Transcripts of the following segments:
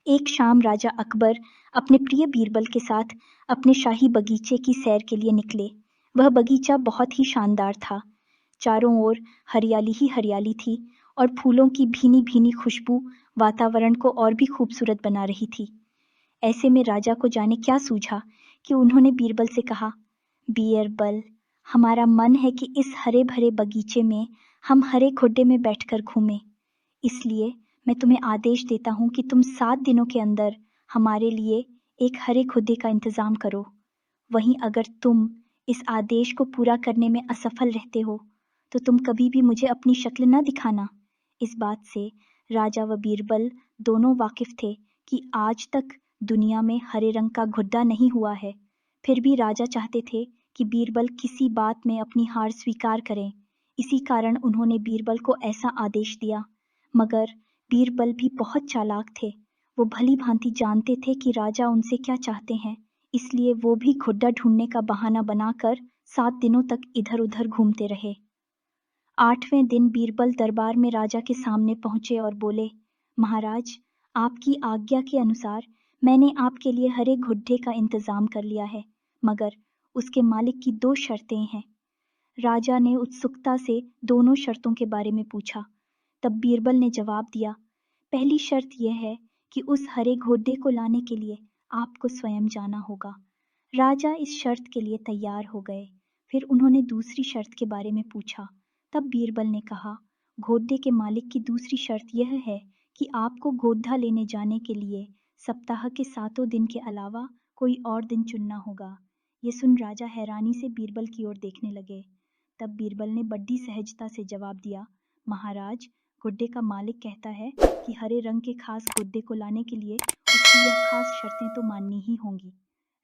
एक शाम राजा अकबर अपने प्रिय बीरबल के साथ अपने शाही बगीचे की सैर के लिए निकले। वह बगीचा बहुत ही शानदार था। चारों ओर हरियाली ही हरियाली थी और फूलों की भीनी-भीनी खुशबू वातावरण को और भी खूबसूरत बना रही थी। ऐसे में राजा को जाने क्या सूझा कि उन्होंने बीरबल से कहा, बीरबल, हमारा मन है कि इस हरे-भरे बगीचे में हम हरे खुड्डे में बैठकर घूमें। इसलिए मैं तुम्हें आदेश देता हूँ कि तुम 7 दिनों के अंदर हमारे लिए एक हरे खुदे का इंतज़ाम करो। वहीं अगर तुम इस आदेश को पूरा करने में असफल रहते हो, तो तुम कभी भी मुझे अपनी शक्ल न दिखाना। इस बात से राजा व बीरबल दोनों वाकिफ थे कि आज तक दुनिया में हरे रंग का घुड्डा नहीं हुआ है। फिर भी राजा चाहते थे कि बीरबल किसी बात में अपनी हार स्वीकार करें। इसी कारण उन्होंने बीरबल को ऐसा आदेश दिया। मगर बीरबल भी बहुत चालाक थे। वो भली भांति जानते थे कि राजा उनसे क्या चाहते हैं, इसलिए वो भी खुड्डा ढूंढने का बहाना बनाकर 7 दिनों तक इधर-उधर घूमते रहे। 8वें दिन बीरबल दरबार में राजा के सामने पहुंचे और बोले, महाराज, आपकी आज्ञा के अनुसार मैंने आपके लिए हरे घुड्डे का इंतजाम कर लिया है, मगर उसके मालिक की 2 शर्तें हैं। राजा ने उत्सुकता से दोनों शर्तों के बारे में पूछा। तब बीरबल ने जवाब दिया, पहली शर्त यह है कि उस हरे घोड़े को लाने के लिए आपको स्वयं जाना होगा। राजा इस शर्त के लिए तैयार हो गए। फिर उन्होंने दूसरी शर्त के बारे में पूछा। तब बीरबल ने कहा, घोड़े के मालिक की दूसरी शर्त यह है कि आपको घोड़ा लेने जाने के लिए सप्ताह के 7 दिन के अलावा कोई और दिन चुनना होगा। ये सुन राजा हैरानी से बीरबल की ओर देखने लगे। तब बीरबल ने बड़ी सहजता से जवाब दिया, महाराज, गुड्डे का मालिक कहता है कि हरे रंग के खास गुड्डे को लाने के लिए उसकी यह खास शर्तें तो माननी ही होंगी।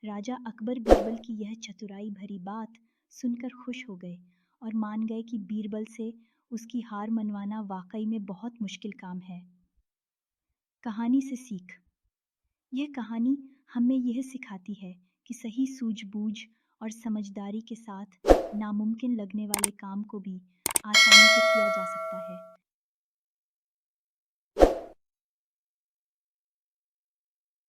राजा अकबर बीरबल की यह चतुराई भरी बात सुनकर खुश हो गए और मान गए कि बीरबल से उसकी हार मनवाना वाकई में बहुत मुश्किल काम है। कहानी से सीख। यह कहानी हमें यह सिखाती है कि सही सूझबूझ और समझदारी के साथ नामुमकिन लगने वाले काम को भी आसानी से किया जा सकता है।